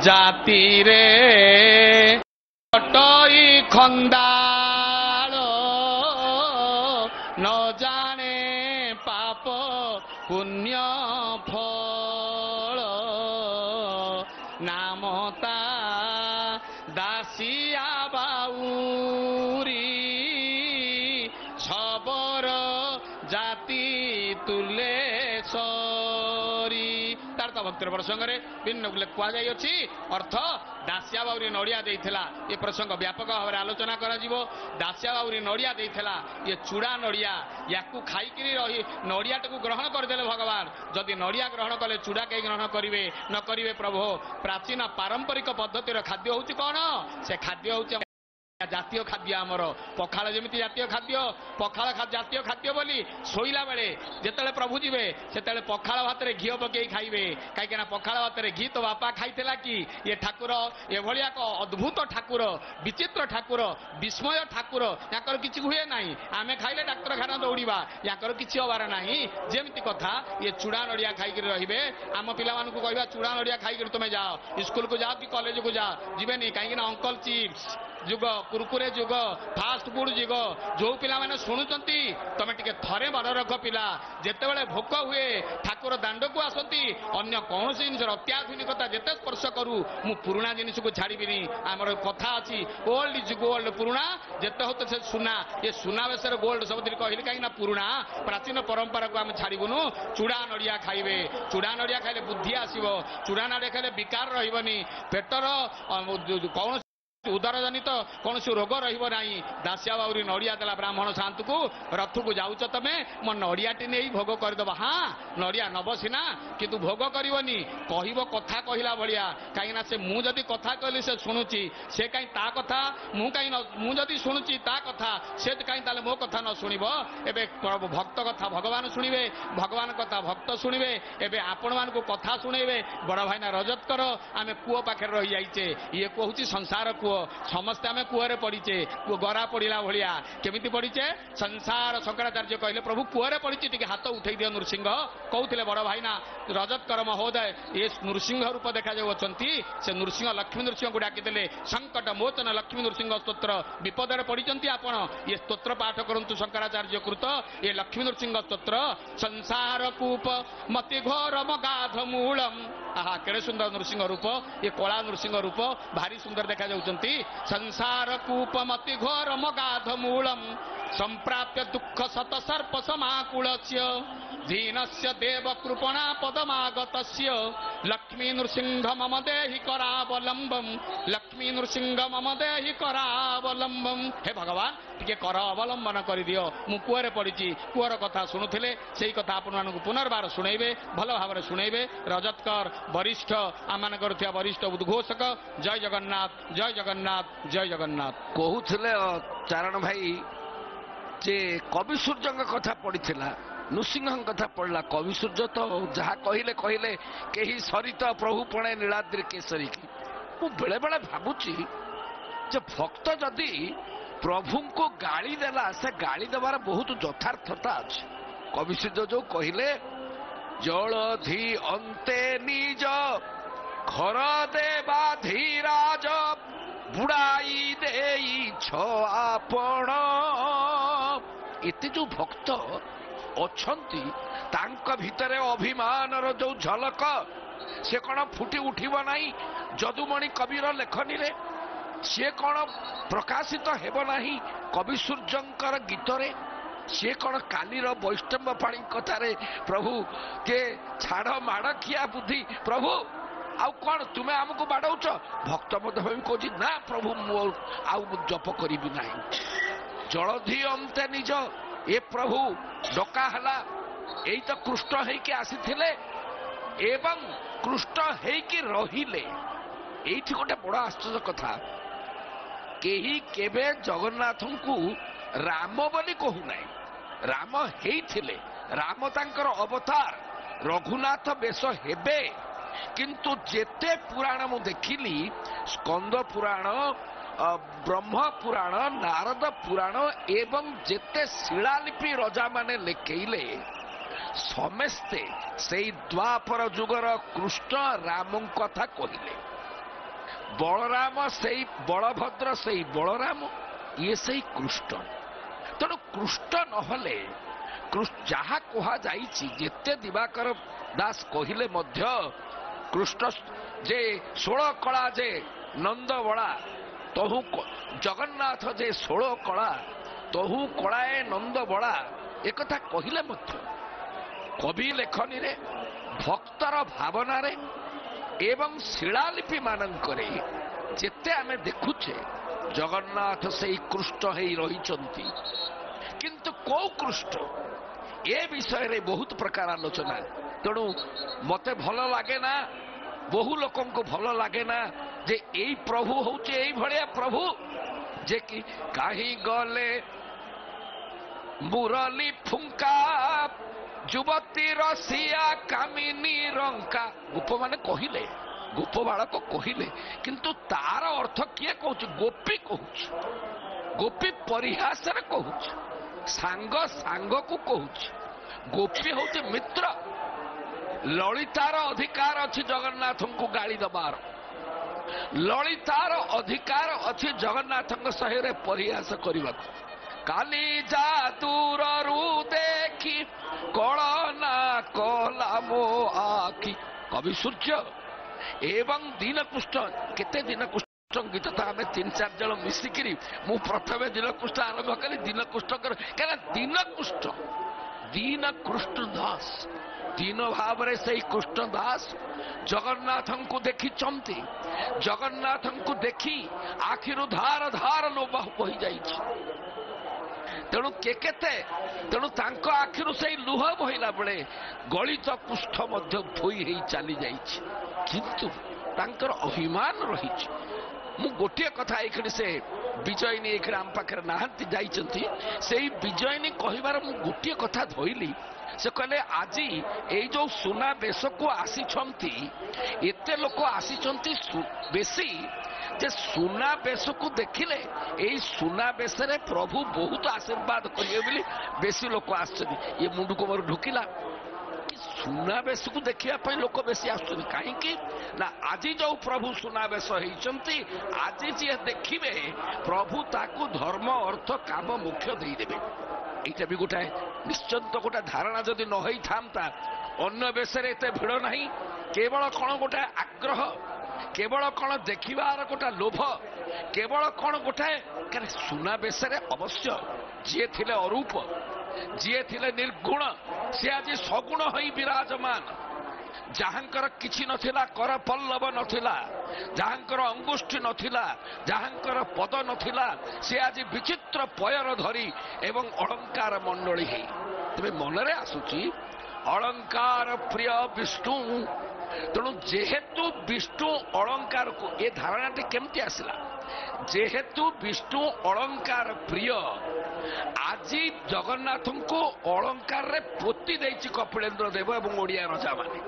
ଜାତିରେ ଅଟଇ ଖନ୍ଦାଳ ନ ଜାଣେ ପାପ ପୁଣ୍ୟ ଫଳ ନାମତା ଦାସିଆ ବାଉରୀ ସବର ଜାତି ତୁଲେ ସରି ତାର ତ ଭକ୍ତିର ପ୍ରସଙ୍ଗରେ ଭିନ୍ନ କୁହାଯାଇଅଛି ଅର୍ଥ ଦାସିଆ ବାଉରୀ ନଡ଼ିଆ ଦେଇଥିଲା ଏ ପ୍ରସଙ୍ଗ ବ୍ୟାପକ ଭାବରେ ଆଲୋଚନା କରାଯିବ। ଦାସିଆ ବାଉରୀ ନଡ଼ିଆ ଦେଇଥିଲା ଏ ଚୂଡ଼ା ନଡ଼ିଆ ୟାକୁ ଖାଇକିରି ରହି ନଡ଼ିଆଟାକୁ ଗ୍ରହଣ କରିଦେଲେ ଭଗବାନ ଯଦି ନଡ଼ିଆ ଗ୍ରହଣ କଲେ ଚୂଡ଼ା କେହି ଗ୍ରହଣ କରିବେ ନ କରିବେ ପ୍ରଭୁ ପ୍ରାଚୀନ ପାରମ୍ପରିକ ପଦ୍ଧତିର ଖାଦ୍ୟ ହେଉଛି କ'ଣ ସେ ଖାଦ୍ୟ ହେଉଛି ଜାତୀୟ ଖାଦ୍ୟ ଆମର ପଖାଳ ଯେମିତି ଜାତୀୟ ଖାଦ୍ୟ ପଖାଳ ଜାତୀୟ ଖାଦ୍ୟ ବୋଲି ଶୋଇଲା ବେଳେ ଯେତେବେଳେ ପ୍ରଭୁ ଯିବେ ସେତେବେଳେ ପଖାଳ ଭାତରେ ଘିଅ ପକେଇ ଖାଇବେ କାହିଁକିନା ପଖାଳ ଭାତରେ ଘି ତ ବାପା ଖାଇଥିଲା କି ଏ ଠାକୁର ଏଭଳିଆ ଏକ ଅଦ୍ଭୁତ ଠାକୁର ବିଚିତ୍ର ଠାକୁର ବିସ୍ମୟ ଠାକୁର ୟାଙ୍କର କିଛି ହୁଏ ନାହିଁ ଆମେ ଖାଇଲେ ଡାକ୍ତରଖାନା ଦୌଡ଼ିବା ୟାଙ୍କର କିଛି ହବାର ନାହିଁ ଯେମିତି କଥା ଇଏ ଚୂଡ଼ା ନଡ଼ିଆ ଖାଇକିରି ରହିବେ ଆମ ପିଲାମାନଙ୍କୁ କହିବା ଚୂଡ଼ା ନଡ଼ିଆ ଖାଇକିରି ତୁମେ ଯାଅ ସ୍କୁଲକୁ ଯାଅ କି କଲେଜକୁ ଯାଅ ଯିବେନି କାହିଁକିନା ଅଙ୍କଲ ଚିପ୍ସ ଯୁଗ କୁରୁକୁରେ ଯୁଗ ଫାଷ୍ଟ ଫୁଡ ଯୁଗ ଯୋଉ ପିଲାମାନେ ଶୁଣୁଛନ୍ତି ତମେ ଟିକେ ଥରେ ମନେ ରଖ ପିଲା ଯେତେବେଳେ ଭୋକ ହୁଏ ଠାକୁର ଦାଣ୍ଡକୁ ଆସନ୍ତି ଅନ୍ୟ କୌଣସି ଜିନିଷର ଅତ୍ୟାଧୁନିକତା ଯେତେ ସ୍ପର୍ଶ କରୁ ମୁଁ ପୁରୁଣା ଜିନିଷକୁ ଛାଡ଼ିବିନି ଆମର କଥା ଅଛି ଓଲ୍ଡ ଇଜ ଗୋଲ୍ଡ ପୁରୁଣା ଯେତେ ହଉ ସେ ସୁନା ଏ ସୁନାବେଶରେ ଗୋଲ୍ଡ ସବୁଦିନ କହିଲି କାହିଁକିନା ପୁରୁଣା ପ୍ରାଚୀନ ପରମ୍ପରାକୁ ଆମେ ଛାଡ଼ିବୁନୁ ଚୂଡ଼ା ନଡ଼ିଆ ଖାଇବେ ଚୂଡ଼ା ନଡ଼ିଆ ଖାଇଲେ ବୁଦ୍ଧି ଆସିବ ଚୂଡ଼ା ନଡ଼ିଆ ଖାଇଲେ ବିକାର ରହିବନି ପେଟର କୌଣସି ଉଦର ଜନିତ କୌଣସି ରୋଗ ରହିବ ନାହିଁ ଦାସିଆ ବାଉରୀ ନଡ଼ିଆ ଦେଲା ବ୍ରାହ୍ମଣ ଶାନ୍ତକୁ ରଥକୁ ଯାଉଛ ତମେ ମୋ ନଡ଼ିଆଟି ନେଇ ଭୋଗ କରିଦେବ ହଁ ନଡ଼ିଆ ନବ ସିନା କିନ୍ତୁ ଭୋଗ କରିବନି କହିବ କଥା କହିଲା ଭଳିଆ କାହିଁକିନା ସେ ମୁଁ ଯଦି କଥା କହିଲି ସେ ଶୁଣୁଛି ସେ କାହିଁ ତା କଥା ମୁଁ ଯଦି ଶୁଣୁଛି ତା କଥା ସେ କାହିଁ ତାହେଲେ ମୋ କଥା ନ ଶୁଣିବ ଏବେ ଭକ୍ତ କଥା ଭଗବାନ ଶୁଣିବେ ଭଗବାନ କଥା ଭକ୍ତ ଶୁଣିବେ ଏବେ ଆପଣମାନଙ୍କୁ କଥା ଶୁଣେଇବେ ବଡ଼ ଭାଇନା ରଜତକର ଆମେ କୂଅ ପାଖରେ ରହିଯାଇଛେ ଇଏ କହୁଛି ସଂସାର କୂଅ ସମସ୍ତେ ଆମେ କୂଅରେ ପଡ଼ିଛେ ଗରା ପଡ଼ିଲା ଭଳିଆ କେମିତି ପଡ଼ିଛେ ସଂସାର ଶଙ୍କରାଚାର୍ଯ୍ୟ କହିଲେ ପ୍ରଭୁ କୂଅରେ ପଡ଼ିଛି ଟିକେ ହାତ ଉଠେଇ ଦିଅ ନୃସିଂହ କହୁଥିଲେ ବଡ଼ ଭାଇନା ରଜତକର ମହୋଦୟ ଏ ନୃସିଂହ ରୂପ ଦେଖାଯାଉଅଛନ୍ତି ସେ ନୃସିଂହ ଲକ୍ଷ୍ମୀ ନୃସିଂହକୁ ଡାକିଦେଲେ ସଙ୍କଟ ମୋଚନ ଲକ୍ଷ୍ମୀ ନୃସିଂହ ସ୍ତୋତ୍ର ବିପଦରେ ପଡ଼ିଛନ୍ତି ଆପଣ ଏ ସ୍ତୋତ୍ର ପାଠ କରନ୍ତୁ ଶଙ୍କରାଚାର୍ଯ୍ୟ କୃତ ଏ ଲକ୍ଷ୍ମୀ ନୃସିଂହ ସ୍ତୋତ୍ର ସଂସାର କୂପ ମତି ଘୋର ମଗାଧ ମୂଳମ୍ ଆହା କେଡ଼େ ସୁନ୍ଦର ନୃସିଂହ ରୂପ ଏ କଳା ନୃସିଂହ ରୂପ ଭାରି ସୁନ୍ଦର ଦେଖାଯାଉଛନ୍ତି ସଂସାର କୂପ ମତି ଘୋର ମଗାଧ ମୂଳମ୍ ସମ୍ପ୍ରାପ୍ୟ ଦୁଃଖ ଶତ ସର୍ପ ସମାକୁଳସ୍ୟ ଧୀନସ୍ୟ ଦେବ କୃପଣା ପଦମାଗତସ୍ୟ ଲକ୍ଷ୍ମୀ ନୃସିଂହ ମମ ଦେହି କରାବଲମ୍ବମ୍ ଲକ୍ଷ୍ମୀ ନୃସିଂହ ମମ ଦେହି କରାବଲମ୍ବମ୍ ହେ ଭଗବାନ ଟିକେ କର ଅବଲମ୍ବନ କରିଦିଅ ମୁଁ କୂଅରେ ପଡ଼ିଛି କୂଅର କଥା ଶୁଣୁଥିଲେ ସେଇ କଥା ଆପଣମାନଙ୍କୁ ପୁନର୍ବାର ଶୁଣେଇବେ ଭଲ ଭାବରେ ଶୁଣେଇବେ ରଜତକର ବରିଷ୍ଠ ଆମମାନଙ୍କର ଥିବା ବରିଷ୍ଠ ଉଦ୍ଘୋଷକ ଜୟ ଜଗନ୍ନାଥ ଜୟ ଜଗନ୍ନାଥ ଜୟ ଜଗନ୍ନାଥ କହୁଥିଲେ ଚାରଣ ଭାଇ ଯେ କବି ସୂର୍ଯ୍ୟଙ୍କ କଥା ପଡ଼ିଥିଲା ନୃସିଂହଙ୍କ କଥା ପଡ଼ିଲା କବି ସୂର୍ଯ୍ୟ ତ ଯାହା କହିଲେ କହିଲେ କେହି ସରିତ ପ୍ରଭୁ ପଣେ ନୀଳାଦ୍ରି କେଶରୀ କି ମୁଁ ବେଳେବେଳେ ଭାବୁଛି ଯେ ଭକ୍ତ ଯଦି ପ୍ରଭୁଙ୍କୁ ଗାଳି ଦେଲା ସେ ଗାଳି ଦେବାର ବହୁତ ଯଥାର୍ଥତା ଅଛି କବି ସୂର୍ଯ୍ୟ ଯୋଉ କହିଲେ ଜଳଧି ଅନ୍ତେ ନିଜ ଘର ଦେବା ଧୀରାଜ ବୁଡ଼ାଇ ଦେଇଛ ଆପଣ ଏତେ ଯୋଉ ଭକ୍ତ ଅଛନ୍ତି ତାଙ୍କ ଭିତରେ ଅଭିମାନର ଯୋଉ ଝଲକ ସେ କ'ଣ ଫୁଟି ଉଠିବ ନାହିଁ ଯଦୁମଣି କବିର ଲେଖନୀରେ ସିଏ କ'ଣ ପ୍ରକାଶିତ ହେବ ନାହିଁ କବି ସୂର୍ଯ୍ୟଙ୍କର ଗୀତରେ ସିଏ କ'ଣ କାଲିର ବୈଷ୍ଣବ ପାଣି କଥାରେ ପ୍ରଭୁ କେ ଛାଡ଼ ମାଡ଼ ଖିଆ ବୁଦ୍ଧି ପ୍ରଭୁ ଆଉ କ'ଣ ତୁମେ ଆମକୁ ବାଡ଼ଉଛ ଭକ୍ତ ମଧ୍ୟ ଭାବି କହୁଛି ନା ପ୍ରଭୁ ମୁଁ ଆଉ ଜପ କରିବି ନାହିଁ ଜଳଧି ଅନ୍ତେ ନିଜ ଏ ପ୍ରଭୁ ଡକା ହେଲା ଏଇ ତ କୃଷ୍ଣ ହେଇକି ଆସିଥିଲେ ଏବଂ କୃଷ୍ଣ ହେଇକି ରହିଲେ ଏଇଠି ଗୋଟେ ବଡ଼ ଆଶ୍ଚର୍ଯ୍ୟ କଥା କେହି କେବେ ଜଗନ୍ନାଥଙ୍କୁ ରାମ ବୋଲି କହୁନାହିଁ ରାମ ହେଇଥିଲେ ରାମ ତାଙ୍କର ଅବତାର ରଘୁନାଥ ବେଶ ହେବେ କିନ୍ତୁ ଯେତେ ପୁରାଣ ମୁଁ ଦେଖିଲି ସ୍କନ୍ଦ ପୁରାଣ ବ୍ରହ୍ମ ପୁରାଣ ନାରଦ ପୁରାଣ ଏବଂ ଯେତେ ଶିଳାଲିପି ରଜାମାନେ ଲେଖେଇଲେ ସମସ୍ତେ ସେଇ ଦ୍ୱାପର ଯୁଗର କୃଷ୍ଣ ରାମ କଥା କହିଲେ। ବଳରାମ ସେଇ ବଳଭଦ୍ର, ସେଇ ବଳରାମ, ଇଏ ସେଇ କୃଷ୍ଣ। ତେଣୁ କୃଷ୍ଣ ନହେଲେ ଯାହା କୁହାଯାଇଛି, ଯେତେ ଦିବାକର ଦାସ କହିଲେ ମଧ୍ୟ କୃଷ୍ଣ ଯେ 16 କଳା ଯେ ନନ୍ଦବଳା ତହୁ ଜଗନ୍ନାଥ ଯେ 16 କଳା ତହୁ କଳାଏ ନନ୍ଦବଳା, ଏକଥା କହିଲେ ମଧ୍ୟ କବି ଲେଖନୀରେ, ଭକ୍ତର ଭାବନାରେ ଏବଂ ଶିଳାଲିପି ମାନଙ୍କରେ ଯେତେ ଆମେ ଦେଖୁଛେ ଜଗନ୍ନାଥ ସେଇ କୃଷ୍ଣ ହେଇ ରହିଛନ୍ତି। କିନ୍ତୁ କୋଉ କୃଷ୍ଣ, ଏ ବିଷୟରେ ବହୁତ ପ୍ରକାର ଆଲୋଚନା। ତେଣୁ ମତେ ଭଲ ଲାଗେ ନା, ବହୁ ଲୋକଙ୍କୁ ଭଲ ଲାଗେ ନା ଯେ ଏଇ ପ୍ରଭୁ ହଉଛି ଏଇଭଳିଆ ପ୍ରଭୁ ଯେ କି କାହିଁ ଗଲେ ମୁରଲି ଫୁଙ୍କା ଯୁବତୀ ରସିଆ କାମିନୀ ରଙ୍କା। ଗୋପମାନେ କହିଲେ, ଗୋପ ବାଳକ କହିଲେ, କିନ୍ତୁ ତାର ଅର୍ଥ କିଏ କହୁଛି? ଗୋପୀ କହୁଛି। ଗୋପୀ ପରିହାସରେ କହୁଛି, ସାଙ୍ଗ ସାଙ୍ଗକୁ କହୁଛି। ଗୋପୀ ହଉଛି ମିତ୍ର। ଲଳିତାର ଅଧିକାର ଅଛି ଜଗନ୍ନାଥଙ୍କୁ ଗାଳି ଦବାର, ଲଳିତାର ଅଧିକାର ଅଛି ଜଗନ୍ନାଥଙ୍କ ସହିତ ପରିହାସ କରିବାକୁ। କାଲି ଯା ଦୂରରୁ ଦେଖି କଳନା କଲା ମୋ ଆଖି। କବି ସୂର୍ଯ୍ୟ ଏବଂ ଦୀନକୃଷ୍ଣ, କେତେ ଦୀନକୃଷ୍ଣ ଗୀତ ତ ଆମେ 3-4 ଜଣ ମିଶିକିରି, ମୁଁ ପ୍ରଥମେ ଦୀନକୃଷ୍ଣ ଆରମ୍ଭ କଲି। ଦୀନକୃଷ୍ଣଙ୍କର, କାହିଁକିନା ଦୀନକୃଷ୍ଣ ଦାସ, ଦୀନ ଭାବରେ ସେଇ କୃଷ୍ଣ ଦାସ ଜଗନ୍ନାଥଙ୍କୁ ଦେଖିଛନ୍ତି। ଜଗନ୍ନାଥଙ୍କୁ ଦେଖି ଆଖିରୁ ଧାର ଧାର ଲୁହ ବହି ଯାଇଛି। ତେଣୁ କେତେ, ତେଣୁ ତାଙ୍କ ଆଖିରୁ ସେଇ ଲୁହ ବହିଲା ବେଳେ ଗଳିତ କୁଷ୍ଠ ମଧ୍ୟ ଧୋଇ ହେଇ ଚାଲି ଯାଇଛି। କିନ୍ତୁ ତାଙ୍କର ଅଭିମାନ ରହିଛି। ମୁଁ ଗୋଟିଏ କଥା ଏଇଠି, ସେ ବିଜୟିନୀ ଏଇଠି ଆମ ପାଖରେ ନାହାନ୍ତି, ଯାଇଛନ୍ତି। ସେଇ ବିଜୟିନୀ କହିବାର ମୁଁ ଗୋଟିଏ କଥା ଧଇଲି। ସେ କହିଲେ ଆଜି ଏଇ ଯୋଉ ସୁନାବେଶକୁ ଆସିଛନ୍ତି, ଏତେ ଲୋକ ଆସିଛନ୍ତି ବେଶୀ ଯେ ସୁନାବେଶକୁ ଦେଖିଲେ ଏଇ ସୁନାବେଶରେ ପ୍ରଭୁ ବହୁତ ଆଶୀର୍ବାଦ କରିବେ ବୋଲି ବେଶୀ ଲୋକ ଆସିଛନ୍ତି। ଏ ମୁଣ୍ଡକୁ ମୋର ଢୁକିଲା, ସୁନାବେଶକୁ ଦେଖିବା ପାଇଁ ଲୋକ ବେଶୀ ଆସୁଛନ୍ତି କାହିଁକି ନା ଆଜି ଯୋଉ ପ୍ରଭୁ ସୁନାବେଶ ହେଇଛନ୍ତି, ଆଜି ଯିଏ ଦେଖିବେ ପ୍ରଭୁ ତାକୁ ଧର୍ମ ଅର୍ଥ କାମ ମୋକ୍ଷ ଦେଇଦେବେ। এইটা ବି ଗୋଟାଏ ନିଶ୍ଚିନ୍ତ ଗୋଟେ ଧାରଣା ଯଦି ନ ହେଇଥାନ୍ତା, ଅନ୍ୟ ବେଶରେ ଏତେ ଭିଡ଼ ନାହିଁ। କେବଳ କ'ଣ ଗୋଟାଏ ଆଗ୍ରହ, କେବଳ କ'ଣ ଦେଖିବାର ଗୋଟା ଲୋଭ, କେବଳ କ'ଣ ଗୋଟାଏ ସୁନାବେଶରେ ଅବଶ୍ୟ ଯିଏ ଥିଲେ ଅରୂପ, ଯିଏ ଥିଲେ ନିର୍ଗୁଣ, ସେ ଆଜି ସଗୁଣ ହୋଇ ବିରାଜମାନ। ଯାହାଙ୍କର କିଛି ନଥିଲା, କର ପଲ୍ଲବ ନଥିଲା, ଯାହାଙ୍କର ଅଙ୍ଗୁଷ୍ଠି ନଥିଲା, ଯାହାଙ୍କର ପଦ ନଥିଲା, ସେ ଆଜି ବିଚିତ୍ର ପୟର ଧରି ଏବଂ ଅଳଙ୍କାର ମଣ୍ଡଳୀ ହେଇ। ତେବେ ମନରେ ଆସୁଛି ଅଳଙ୍କାର ପ୍ରିୟ ବିଷ୍ଣୁ। ତେଣୁ ଯେହେତୁ ବିଷ୍ଣୁ ଅଳଙ୍କାରକୁ, ଏ ଧାରଣାଟି କେମିତି ଆସିଲା? ଯେହେତୁ ବିଷ୍ଣୁ ଅଳଙ୍କାର ପ୍ରିୟ, ଆଜି ଜଗନ୍ନାଥଙ୍କୁ ଅଳଙ୍କାରରେ ପୋତି ଦେଇଛି କପିଳେନ୍ଦ୍ର ଦେବ ଏବଂ ଓଡ଼ିଆ ରଜାମାନେ।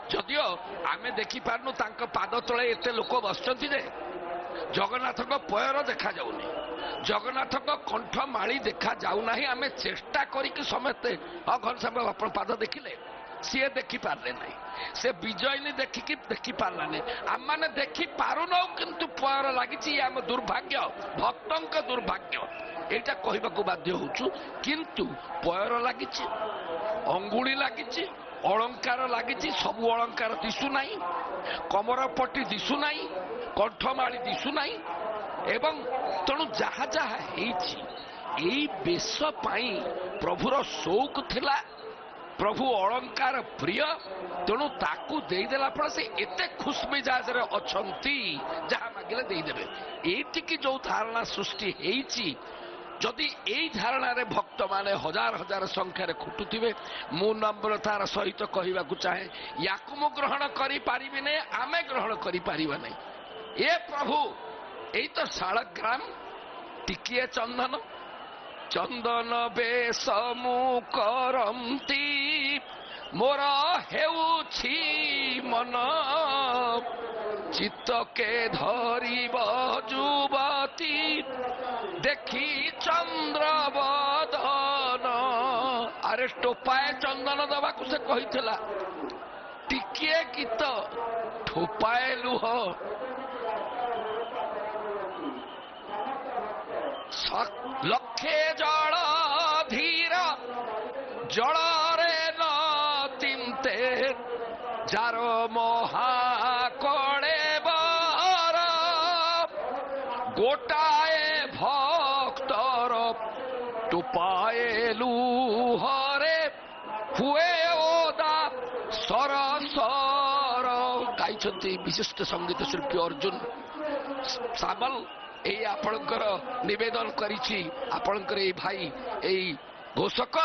ଯଦିଓ ଆମେ ଦେଖିପାରୁନୁ ତାଙ୍କ ପାଦ ତଳେ ଏତେ ଲୋକ ବସିଛନ୍ତି ଯେ ଜଗନ୍ନାଥଙ୍କ ପୟର ଦେଖାଯାଉନି, ଜଗନ୍ନାଥଙ୍କ କଣ୍ଠ ମାଳି ଦେଖାଯାଉନାହିଁ। ଆମେ ଚେଷ୍ଟା କରିକି ସମସ୍ତେ ଘନଶ୍ୟାମ ଆପଣ ପାଦ ଦେଖିଲେ, ସିଏ ଦେଖିପାରିଲେ ନାହିଁ, ସେ ବିଜୟିନୀ ଦେଖିକି ଦେଖିପାରିଲାନି। ଆମମାନେ ଦେଖିପାରୁନାଉ, କିନ୍ତୁ ପୟର ଲାଗିଛି। ଇଏ ଆମ ଦୁର୍ଭାଗ୍ୟ, ଭକ୍ତଙ୍କ ଦୁର୍ଭାଗ୍ୟ, ଏଇଟା କହିବାକୁ ବାଧ୍ୟ ହଉଛୁ। କିନ୍ତୁ ପୟର ଲାଗିଛି, ଅଙ୍ଗୁଳି ଲାଗିଛି, ଅଳଙ୍କାର ଲାଗିଛି। ସବୁ ଅଳଙ୍କାର ଦିଶୁନାହିଁ, କମରପଟି ଦିଶୁନାହିଁ, କଣ୍ଠମାଳି ଦିଶୁନାହିଁ। ଏବଂ ତେଣୁ ଯାହା ଯାହା ହେଇଛି, ଏଇ ବେଶ ପାଇଁ ପ୍ରଭୁର ସଉକ ଥିଲା। ପ୍ରଭୁ ଅଳଙ୍କାର ପ୍ରିୟ, ତେଣୁ ତାକୁ ଦେଇଦେଲା ଫଳରେ ସେ ଏତେ ଖୁସମିଜାଜରେ ଅଛନ୍ତି, ଯାହା ମାଗିଲେ ଦେଇଦେବେ। ଏଇଠିକି ଯୋଉ ଧାରଣା ସୃଷ୍ଟି ହେଇଛି, ଯଦି ଏଇ ଧାରଣାରେ ଭକ୍ତମାନେ ହଜାର ହଜାର ସଂଖ୍ୟାରେ ଖୁଟୁଥିବେ, ମୁଁ ନମ୍ରତାର ସହିତ କହିବାକୁ ଚାହେଁ, ୟାକୁ ମୁଁ ଗ୍ରହଣ କରିପାରିବି ନାହିଁ, ଆମେ ଗ୍ରହଣ କରିପାରିବା ନାହିଁ। ଏ ପ୍ରଭୁ, ଏଇ ତ ଶାଳଗ୍ରାମ, ଟିକିଏ ଚନ୍ଦନ, ଚନ୍ଦନ ବେଶ ମୁଁ କରନ୍ତି, ମୋର ହେଉଛି ମନ, ଚିତ୍ତକେ ଧରିବ ଯୁବତୀ ଦେଖି ଚନ୍ଦ୍ର ବଦନ। ଆରେ ଟୋପାଏ ଚନ୍ଦନ ଦେବାକୁ ସେ କହିଥିଲା, ଟିକିଏ ଗୀତ ଠୋପାଏ ଲୁହ, ଲକ୍ଷେ ଜଳ ଧୀର ଜଳରେ ନ ତିନ୍ତେ, ଯାର ମହାକଳେ ବାର, ଗୋଟାଏ ଭକ୍ତର ଟୋପାଏ ଲୁହରେ ହୁଏ ଓଦା ସରସର। ଗାଇଛନ୍ତି ବିଶିଷ୍ଟ ସଙ୍ଗୀତ ଶିଳ୍ପୀ ଅର୍ଜୁନ ସାମଲ। ଏଇ ଆପଣଙ୍କର ନିବେଦନ କରିଛି ଆପଣଙ୍କର ଏଇ ଭାଇ ଏଇ ଘୋଷକ।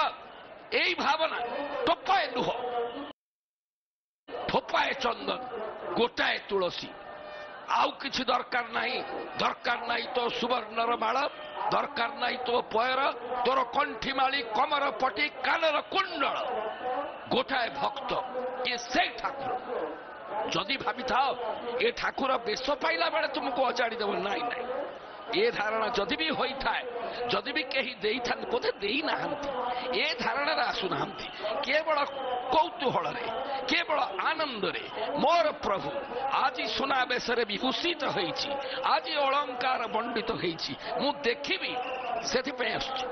ଏଇ ଭାବନା, ଟୋପାଏ ଲୁହ, ଠୋପାଏ ଚନ୍ଦନ, ଗୋଟାଏ ତୁଳସୀ, ଆଉ କିଛି ଦରକାର ନାହିଁ। ଦରକାର ନାହିଁ ତୋ ସୁବର୍ଣ୍ଣର ମାଳ, ଦରକାର ନାହିଁ ତୋ ପୟର, ତୋର କଣ୍ଠିମାଳି, କମର ପଟି, କାନର କୁଣ୍ଡଳ, ଗୋଟାଏ ଭକ୍ତ, ଇଏ ସେଇ ଠାକୁର। ଯଦି ଭାବିଥାଅ ଏ ଠାକୁର ବେଶ ପାଇଲା ବେଳେ ତୁମକୁ ଅଜାଡ଼ି ଦେବ, ନାଇଁ ନାଇଁ। ଏ ଧାରଣା ଯଦି ବି ହୋଇଥାଏ, ଯଦି ବି କେହି ଦେଇଥାନ୍ତି, ବୋଧେ ଦେଇନାହାନ୍ତି, ଏ ଧାରଣାରେ ଆସୁନାହାନ୍ତି। କେବଳ କୌତୁହଳରେ, କେବଳ ଆନନ୍ଦରେ ମୋର ପ୍ରଭୁ ଆଜି ସୁନାବେଶରେ ବିଭୂଷିତ ହେଇଛି, ଆଜି ଅଳଙ୍କାର ମଣ୍ଡିତ ହେଇଛି, ମୁଁ ଦେଖିବି, ସେଥିପାଇଁ ଆସୁଛି।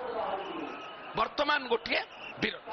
ବର୍ତ୍ତମାନ ଗୋଟିଏ ବିରତି।